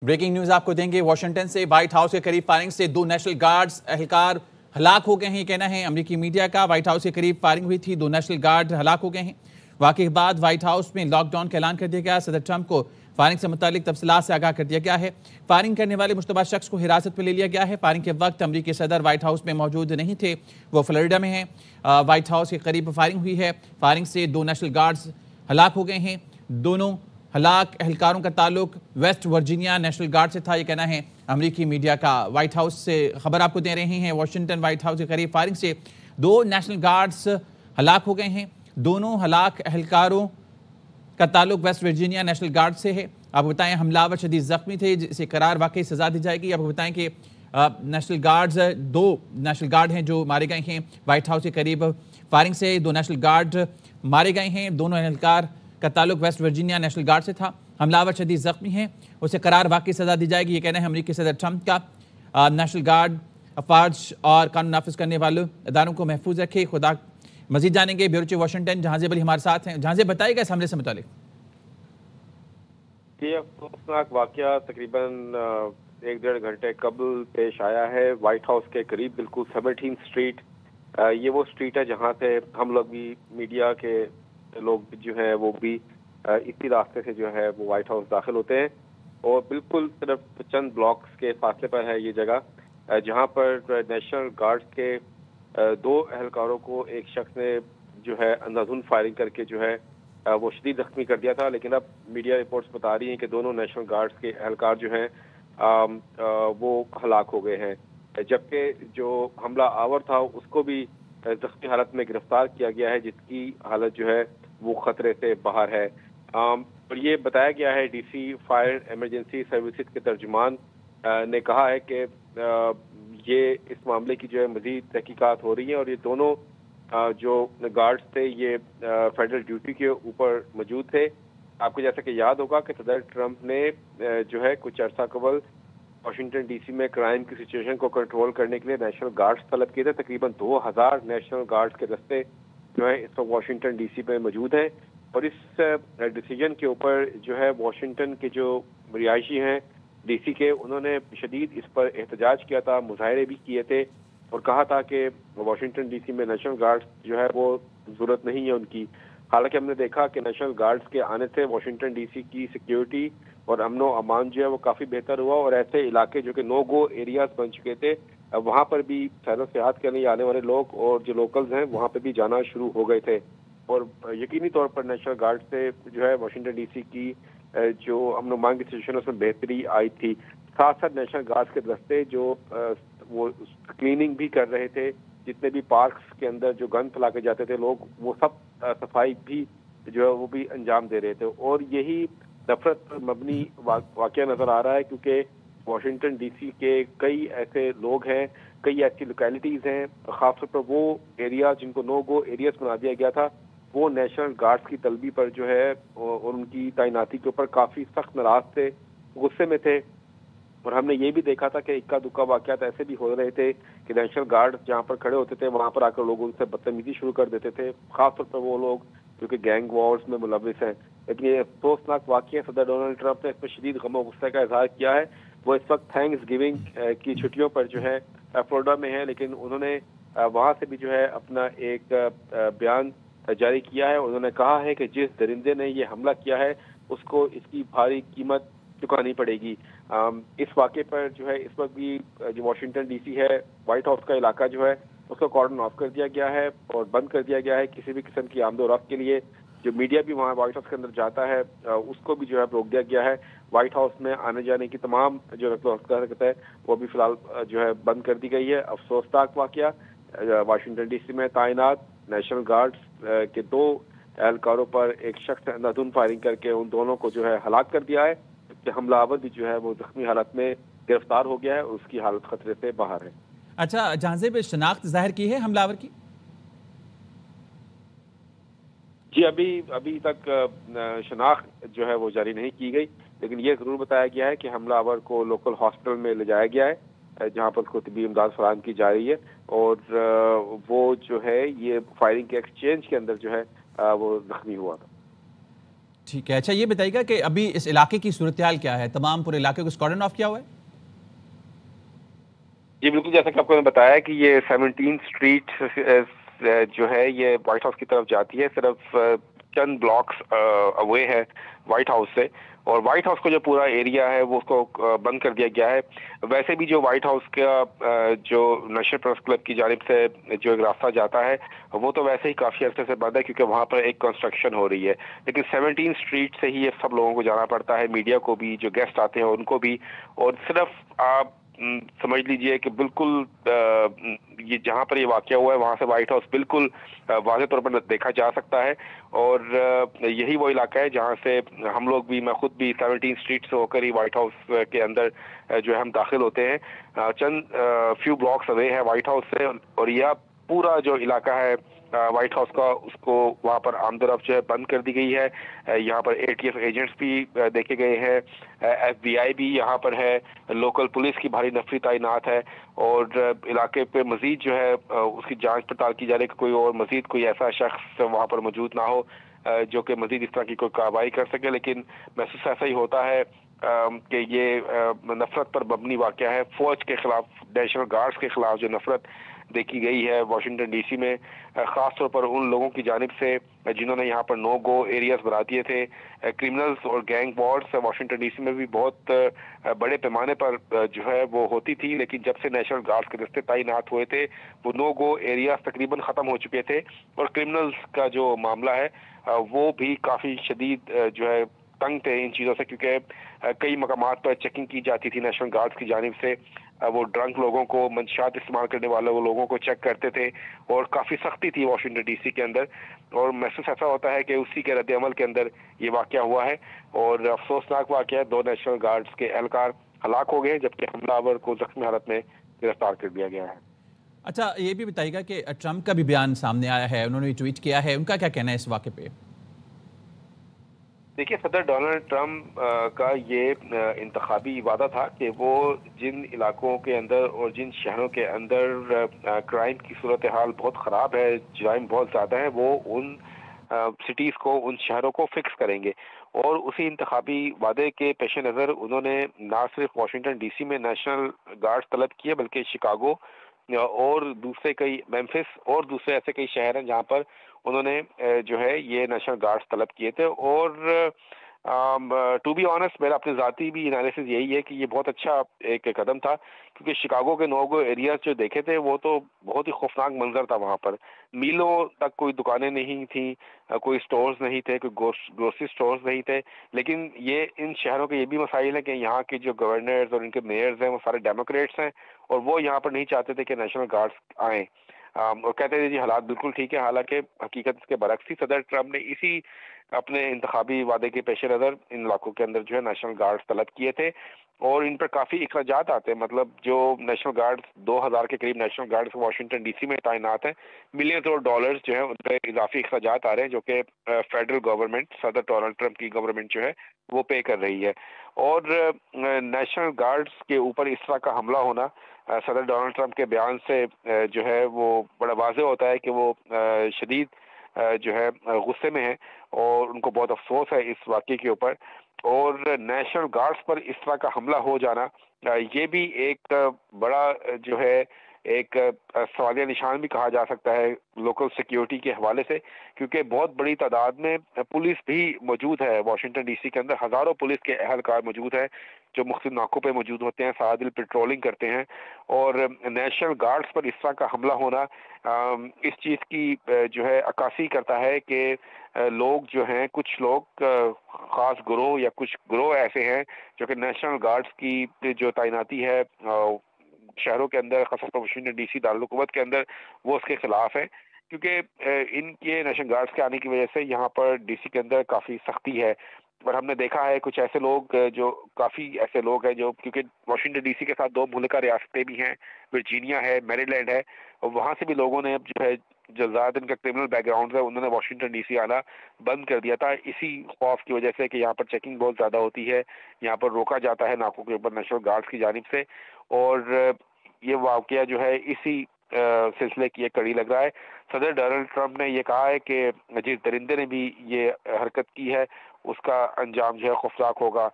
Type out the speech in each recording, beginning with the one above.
Breaking news آپ کو دیں گے واشنگٹن سے۔ وائٹ ہاؤس کے قریب فائرنگ سے 2 نیشنل گارڈز اہلکار ہلاک ہو گئے ہیں، یہ کہنا ہے امریکی میڈیا کا۔ وائٹ ہاؤس کے قریب فائرنگ ہوئی تھی، 2 نیشنل گارڈ ہلاک ہو گئے ہیں۔ واقعے کے بعد وائٹ ہاؤس میں لاک ڈاؤن کا اعلان کر دیا گیا۔ صدر ٹرمپ کو فائرنگ سے متعلق تفصیلات سے آگاہ کر دیا گیا ہے۔ فائرنگ کرنے والے مشتبہ شخص کو حراست میں لے لیا گیا ہے۔ فائرنگ کے وقت امریکی صدر وائٹ ہاؤس میں موجود نہیں تھے، وہ فلوریڈا میں ہیں۔ وائٹ ہاؤس کے قریب فائرنگ ہوئی ہے۔ فائرنگ سے 2 نیشنل گارڈز ہلاک ہو گئے ہیں۔ دونوں ہلاک اہلکاروں کا تعلق ویسٹ ورجینیا نیشنل گارڈ سے تھا، یہ کہنا ہے امریکی میڈیا کا۔ وائٹ ہاؤس سے خبر آپ کو دے رہے ہیں، واشنگٹن وائٹ ہاؤس کے قریب فائرنگ سے 2 نیشنل گارڈز ہلاک ہو گئے ہیں۔ دونوں ہلاک اہلکاروں کا تعلق ویسٹ ورجینیا نیشنل گارڈ سے ہے۔ آپ کو بتائیں حملہ آور شدید زخمی تھے، جسے قرار واقعی سزا دی جائے گی۔ آپ کو بتائیں کہ نیشنل گارڈز 2 نیشنل گارڈ ہیں جو مارے گئے ہیں وائٹ ہاؤس کے قریب فائرنگ سے۔ 2 نیشنل گارڈ مارے گئے ہیں، دونوں اہلکار کا تعلق ویسٹ ورجینیا نیشنل گارڈ سے تھا۔ حملہ آور شدید زخمی ہیں، اسے قرار واقعی سزا دی جائے گی، یہ کہنا ہے امریکی صدر ٹرمپ کا۔ نیشنل گارڈ افواج اور قانون نافذ کرنے والوں اداروں کو محفوظ رکھے، خدا۔ مزید جانیں گے بیورو چیف واشنگٹن جہاں زیب علی ہمارے ساتھ ہیں۔ جہاں زیب، بتائیے گا اس حملے سے متعلق۔ یہ افسوسناک واقعہ تقریباً 1-1.5 گھنٹے قبل پیش آیا ہے وائٹ ہاؤس کے قریب، بالکل 17 اسٹریٹ۔ یہ وہ اسٹریٹ ہے جہاں سے ہم لوگ بھی، میڈیا کے لوگ جو ہیں وہ بھی اسی راستے سے جو ہے وہ وائٹ ہاؤس داخل ہوتے ہیں، اور بالکل صرف چند بلاکس کے فاصلے پر ہے یہ جگہ، جہاں پر نیشنل گارڈ کے 2 اہلکاروں کو ایک شخص نے جو ہے اندھادھند فائرنگ کر کے جو ہے وہ شدید زخمی کر دیا تھا۔ لیکن اب میڈیا رپورٹس بتا رہی ہیں کہ دونوں نیشنل گارڈز کے اہلکار جو ہیں وہ ہلاک ہو گئے ہیں، جبکہ جو حملہ آور تھا اس کو بھی زخمی حالت میں گرفتار کیا گیا ہے، جس کی حالت جو ہے وہ خطرے سے باہر ہے۔ اور یہ بتایا گیا ہے، D C fire emergency services کے ترجمان نے کہا ہے کہ یہ اس معاملے کی جو ہے مزید تحقیقات ہو رہی ہیں، اور یہ دونوں جو گارڈز تھے یہ فیڈرل ڈیوٹی کے اوپر موجود تھے۔ آپ کو جیسا کہ یاد ہوگا کہ صدر ٹرمپ نے جو ہے کچھ عرصہ قبل واشنگٹن ڈی سی میں کرائم کی سچویشن کو کنٹرول کرنے کے لیے نیشنل گارڈز طلب کیے تھے۔ تقریباً 2000 نیشنل گارڈز کے دستے جو ہے اس وقت واشنگٹن ڈی سی میں موجود ہیں، اور اس ڈیسیجن کے اوپر جو ہے واشنگٹن کے جو رہائشی ہیں ڈی سی کے، انہوں نے شدید اس پر احتجاج کیا تھا، مظاہرے بھی کیے تھے، اور کہا تھا کہ واشنگٹن ڈی سی میں نیشنل گارڈز جو ہے وہ ضرورت نہیں ہے ان کی۔ حالانکہ ہم نے دیکھا کہ نیشنل گارڈز کے آنے سے واشنگٹن ڈی سی کی سیکیورٹی اور امن و امان جو ہے وہ کافی بہتر ہوا، اور ایسے علاقے جو کہ نو گو ایریاز بن چکے تھے، وہاں پر بھی سیر و سیاحت کے لیے آنے والے لوگ اور جو لوکلز ہیں وہاں پہ بھی جانا شروع ہو گئے تھے، اور یقینی طور پر نیشنل گارڈ سے جو ہے واشنگٹن ڈی سی کی جو امن و امان کی سچویشن اس میں بہتری آئی تھی۔ ساتھ ساتھ نیشنل گارڈز کے دستے جو وہ کلیننگ بھی کر رہے تھے، جتنے بھی پارکس کے اندر جو گند پھیلا کے جاتے تھے لوگ، وہ سب صفائی بھی جو ہے وہ بھی انجام دے رہے تھے، اور یہی نفرت پر مبنی واقعہ نظر آ رہا ہے، کیونکہ واشنگٹن ڈی سی کے کئی ایسے لوگ ہیں، کئی ایسی لوکیلٹیز ہیں، خاص طور پر وہ ایریا جن کو نو گو ایریاز بنا دیا گیا تھا، وہ نیشنل گارڈز کی طلبی پر جو ہے اور ان کی تعیناتی کے اوپر کافی سخت ناراض تھے، غصے میں تھے۔ اور ہم نے یہ بھی دیکھا تھا کہ اکا دکا واقعات ایسے بھی ہو رہے تھے کہ نیشنل گارڈ جہاں پر کھڑے ہوتے تھے وہاں پر آ کر لوگ ان سے بدتمیزی شروع کر دیتے تھے، خاص طور پر وہ لوگ جو کہ گینگ وارز میں ملوث ہیں۔ لیکن یہ افسوسناک واقعہ، صدر ڈونلڈ ٹرمپ نے اس میں شدید غم و غصے کا اظہار کیا ہے۔ وہ اس وقت تھینکس گیونگ کی چھٹیوں پر جو ہے فلوریڈا میں ہے، لیکن انہوں نے وہاں سے بھی جو ہے اپنا ایک بیان جاری کیا ہے۔ انہوں نے کہا ہے کہ جس درندے نے یہ حملہ کیا ہے اس کو اس کی بھاری قیمت چکانی پڑے گی۔ اس واقعے پر جو ہے اس وقت بھی جو واشنگٹن ڈی سی ہے، وائٹ ہاؤس کا علاقہ جو ہے اس کو کارڈن آف کر دیا گیا ہے اور بند کر دیا گیا ہے کسی بھی قسم کی آمد و رفت کے لیے۔ جو میڈیا بھی وہاں وائٹ ہاؤس کے اندر جاتا ہے اس کو بھی جو ہے روک دیا گیا ہے۔ وائٹ ہاؤس میں آنے جانے کی تمام جو نقل و حرکت ہے وہ بھی فی الحال جو ہے بند کر دی گئی ہے۔ افسوسناک واقعہ، واشنگٹن ڈی سی میں تعینات نیشنل گارڈز کے 2 اہلکاروں پر ایک شخص نے اندھادھند فائرنگ کر کے ان دونوں کو جو ہے ہلاک کر دیا ہے، کہ حملہ آور بھی جو ہے وہ زخمی حالت میں گرفتار ہو گیا ہے اور اس کی حالت خطرے سے باہر ہے۔ اچھا جہاں زیب، شناخت ظاہر کی ہے حملہ آور کی؟ جی ابھی تک شناخت جو ہے وہ جاری نہیں کی گئی، لیکن یہ ضرور بتایا گیا ہے کہ حملہ آور کو لوکل ہاسپٹل میں لے جایا گیا ہے، جہاں پر اس کو طبی امداد فراہم کی جا رہی ہے، اور وہ جو ہے یہ فائرنگ کے ایکسچینج کے اندر جو ہے وہ زخمی ہوا تھا۔ ٹھیک ہے. اچھا یہ بتائیے گا کہ ابھی اس علاقے کی صورتحال کیا ہے؟ تمام پورے علاقے کو کارڈن آف کیا ہوا ہے؟ جی بالکل، جیسا کہ آپ کو میں بتایا کہ یہ 17 اسٹریٹ جو ہے یہ وائٹ ہاؤس کی طرف جاتی ہے، صرف چند بلاکس اوے ہے وائٹ ہاؤس سے، اور وائٹ ہاؤس کا جو پورا ایریا ہے وہ اس کو بند کر دیا گیا ہے. ویسے بھی جو وائٹ ہاؤس کا جو نیشنل پریس کلب کی جانب سے جو ایک راستہ جاتا ہے وہ تو ویسے ہی کافی عرصے سے بند ہے کیونکہ وہاں پر ایک کنسٹرکشن ہو رہی ہے، لیکن 17 اسٹریٹ سے ہی یہ سب لوگوں کو جانا پڑتا ہے، میڈیا کو بھی، جو گیسٹ آتے ہیں ان کو بھی. اور صرف آپ سمجھ لیجئے کہ بالکل یہ جہاں پر یہ واقعہ ہوا ہے وہاں سے وائٹ ہاؤس بالکل واضح طور پر دیکھا جا سکتا ہے، اور یہی وہ علاقہ ہے جہاں سے ہم لوگ بھی، میں خود بھی 17 اسٹریٹ سے ہو کر ہی وائٹ ہاؤس کے اندر جو ہے ہم داخل ہوتے ہیں. چند فیو بلاکس اوے ہے وائٹ ہاؤس سے، اور یہ پورا جو علاقہ ہے وائٹ ہاؤس کا اس کو وہاں پر آمد و رفت جو ہے بند کر دی گئی ہے. یہاں پر ATF ایجنٹس بھی دیکھے گئے ہیں، FBI بھی یہاں پر ہے، لوکل پولیس کی بھاری نفری تعینات ہے، اور علاقے پہ مزید جو ہے اس کی جانچ پڑتال کی جا رہی ہے کہ کوئی اور مزید کوئی ایسا شخص وہاں پر موجود نہ ہو جو کہ مزید اس طرح کی کوئی کارروائی کر سکے. لیکن محسوس ایسا ہی ہوتا ہے کہ یہ نفرت پر مبنی واقعہ ہے. فوج کے خلاف، نیشنل گارڈز کے خلاف جو نفرت دیکھی گئی ہے واشنگٹن DC میں، خاص طور پر ان لوگوں کی جانب سے جنہوں نے یہاں پر نو گو ایریاز بنا دیے تھے. کرمنلز اور گینگ وارز واشنگٹن DC میں بھی بہت بڑے پیمانے پر جو ہے وہ ہوتی تھی، لیکن جب سے نیشنل گارڈز کے دستے تعینات ہوئے تھے وہ نو گو ایریاز تقریباً ختم ہو چکے تھے، اور کرمنلز کا جو معاملہ ہے وہ بھی کافی شدید جو ہے تنگ تھے ان چیزوں سے، کیونکہ کئی مقامات پر چیکنگ کی جاتی تھی نیشنل گارڈز کی جانب سے. وہ ڈرنک لوگوں کو، منشیات استعمال کرنے والے وہ لوگوں کو چیک کرتے تھے، اور کافی سختی تھی واشنگٹن DC کے اندر. اور محسوس ایسا ہوتا ہے کہ اسی کے رد عمل کے اندر یہ واقعہ ہوا ہے، اور افسوسناک واقعہ ہے. 2 نیشنل گارڈز کے اہلکار ہلاک ہو گئے جبکہ حملہ آور کو زخمی حالت میں گرفتار کر دیا گیا ہے. اچھا یہ بھی بتائیے گا کہ ٹرمپ کا بھی بیان سامنے آیا ہے، انہوں نے ٹویٹ کیا ہے، ان کا کیا کہنا ہے اس واقعے پہ؟ دیکھیے، صدر ڈونلڈ ٹرمپ کا یہ انتخابی وعدہ تھا کہ وہ جن علاقوں کے اندر اور جن شہروں کے اندر کرائم کی صورتحال بہت خراب ہے، جرائم بہت زیادہ ہے، وہ ان سٹیز کو، ان شہروں کو فکس کریں گے. اور اسی انتخابی وعدے کے پیش نظر انہوں نے نہ صرف واشنگٹن DC میں نیشنل گارڈز طلب کیے بلکہ شکاگو اور دوسرے کئی، میمفس اور دوسرے ایسے کئی شہر ہیں جہاں پر انہوں نے جو ہے یہ نیشنل گارڈز طلب کیے تھے. اور ٹو بی آنسٹ میرا اپنے ذاتی بھی انالیسس یہی ہے کہ یہ بہت اچھا ایک قدم تھا، کیونکہ شکاگو کے نو گو ایریاز جو دیکھے تھے وہ تو بہت ہی خوفناک منظر تھا. وہاں پر میلوں تک کوئی دکانیں نہیں تھیں، کوئی سٹورز نہیں تھے، کوئی گروسری سٹورز نہیں تھے. لیکن یہ ان شہروں کے یہ بھی مسائل ہیں کہ یہاں کے جو گورنرز اور ان کے میئرز ہیں وہ سارے ڈیموکریٹس ہیں، اور وہ یہاں پر نہیں چاہتے تھے کہ نیشنل گارڈز آئیں، اور کہتے تھے جی حالات بالکل ٹھیک ہے. حالانکہ حقیقت اس کے برعکس تھی. صدر ٹرمپ نے اسی اپنے انتخابی وعدے کے پیش نظر ان علاقوں کے اندر جو ہے نیشنل گارڈز طلب کیے تھے، اور ان پر کافی اخراجات آتے ہیں. مطلب جو نیشنل گارڈز 2000 کے قریب نیشنل گارڈز واشنگٹن DC میں تعینات ہیں، ملینز اور ڈالرز جو ہیں ان پہ اضافی اخراجات آ رہے ہیں جو کہ فیڈرل گورنمنٹ، صدر ڈونلڈ ٹرمپ کی گورنمنٹ جو ہے وہ پے کر رہی ہے. اور نیشنل گارڈز کے اوپر اس طرح کا حملہ ہونا صدر ڈونلڈ ٹرمپ کے بیان سے جو ہے وہ بڑا واضح ہوتا ہے کہ وہ شدید جو ہے غصے میں ہیں، اور ان کو بہت افسوس ہے اس واقعے کے اوپر. اور نیشنل گارڈز پر اس طرح کا حملہ ہو جانا یہ بھی ایک بڑا جو ہے ایک سوالیہ نشان بھی کہا جا سکتا ہے لوکل سیکیورٹی کے حوالے سے، کیونکہ بہت بڑی تعداد میں پولیس بھی موجود ہے واشنگٹن DC کے اندر. ہزاروں پولیس کے اہلکار موجود ہیں جو مختلف ناکوں پہ موجود ہوتے ہیں، سارا دن پیٹرولنگ کرتے ہیں. اور نیشنل گارڈز پر اس طرح کا حملہ ہونا اس چیز کی جو ہے عکاسی کرتا ہے کہ لوگ جو ہیں، کچھ لوگ خاص گروہ یا کچھ گروہ ایسے ہیں جو کہ نیشنل گارڈز کی جو تعیناتی ہے شہروں کے اندر، خاص طور پر واشنگٹن DC دارالحکومت کے اندر، وہ اس کے خلاف ہے. کیونکہ ان کے نیشنل گارڈز کے آنے کی وجہ سے یہاں پر DC کے اندر کافی سختی ہے. اور ہم نے دیکھا ہے کچھ ایسے لوگ جو کافی ایسے لوگ ہیں جو، کیونکہ واشنگٹن DC کے ساتھ 2 ملکہ ریاستیں بھی ہیں، ورجینیا ہے، میری لینڈ ہے، اور وہاں سے بھی لوگوں نے اب جو ہے جو زیادہ ان کا کرمنل بیک گراؤنڈ ہے انہوں نے واشنگٹن DC آنا بند کر دیا تھا، اسی خوف کی وجہ سے کہ یہاں پر چیکنگ بہت زیادہ ہوتی ہے، یہاں پر روکا جاتا ہے ناکوں کے اوپر نیشنل گارڈز کی جانب سے. اور یہ واقعہ جو ہے اسی سلسلے کی ایک کڑی لگ رہا ہے۔ صدر ڈونلڈ ٹرمپ نے یہ کہا ہے کہ جس درندے نے بھی یہ حرکت کی ہے اس کا انجام جو ہے خوفناک ہوگا۔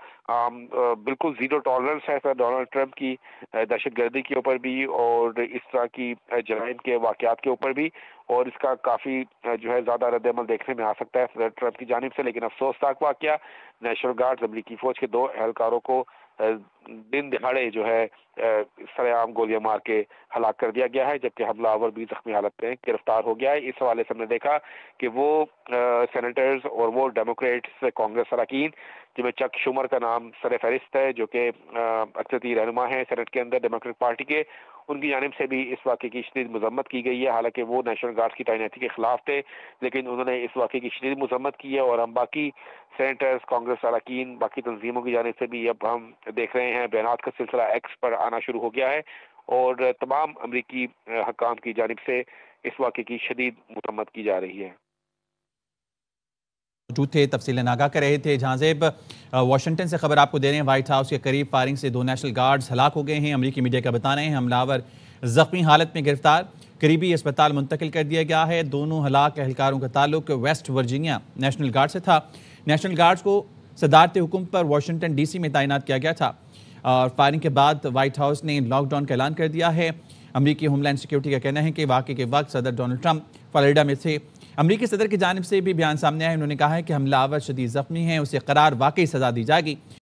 بالکل زیرو ٹالرنس ہے صدر ڈونلڈ ٹرمپ کی دہشت گردی کے اوپر بھی اور اس طرح کی جرائم کے واقعات کے اوپر بھی، اور اس کا کافی جو ہے زیادہ رد عمل دیکھنے میں آ سکتا ہے صدر ٹرمپ کی جانب سے۔ لیکن افسوسناک واقعہ، نیشنل گارڈز امریکی فوج کے 2 اہلکاروں کو دن دہاڑے جو ہے سرے عام گولیاں مار کے ہلاک کر دیا گیا ہے، جبکہ حملہ آور بھی زخمی حالت میں گرفتار ہو گیا ہے۔ اس حوالے سے ہم نے دیکھا کہ وہ سینیٹرز اور وہ ڈیموکریٹس کانگریس اراکین جن میں چک شومر کا نام سر فہرست ہے، جو کہ اکثریتی رہنما ہیں سینٹ کے اندر ڈیموکریٹ پارٹی کے، ان کی جانب سے بھی اس واقعے کی شدید مذمت کی گئی ہے۔ حالانکہ وہ نیشنل گارڈز کی تعیناتی کے خلاف تھے، لیکن انہوں نے اس واقعے کی شدید مذمت کی ہے، اور ہم باقی سینیٹرز، کانگریس اراکین، باقی تنظیموں کی جانب سے بھی اب ہم دیکھ رہے ہیں بیانات کا سلسلہ ایکس پر آنا شروع ہو گیا ہے، اور تمام امریکی حکام کی جانب سے اس واقعے کی شدید مذمت کی جا رہی ہے۔ موجود تھے، تفصیلیں آگاہ کر رہے تھے۔ جہاں زیب واشنگٹن سے خبر آپ کو دے رہے ہیں، وائٹ ہاؤس کے قریب فائرنگ سے 2 نیشنل گارڈز ہلاک ہو گئے ہیں۔ امریکی میڈیا کا بتانا ہے حملہ آور زخمی حالت میں گرفتار، قریبی اسپتال منتقل کر دیا گیا ہے۔ دونوں ہلاک اہلکاروں کا تعلق ویسٹ ورجینیا نیشنل گارڈ سے تھا۔ نیشنل گارڈز کو صدارتی حکم پر واشنگٹن ڈی سی میں تعینات کیا گیا تھا، اور فائرنگ کے بعد وائٹ ہاؤس نے لاک ڈاؤن کا اعلان کر دیا ہے۔ امریکی ہوم لینڈ سیکیورٹی کا کہنا ہے کہ واقعے کے وقت صدر ڈونلڈ ٹرمپ فلوریڈا میں تھے۔ امریکی صدر کی جانب سے بھی بیان سامنے آیا، انہوں نے کہا ہے کہ حملہ آور شدید زخمی ہیں، اسے قرار واقعی سزا دی جائے گی۔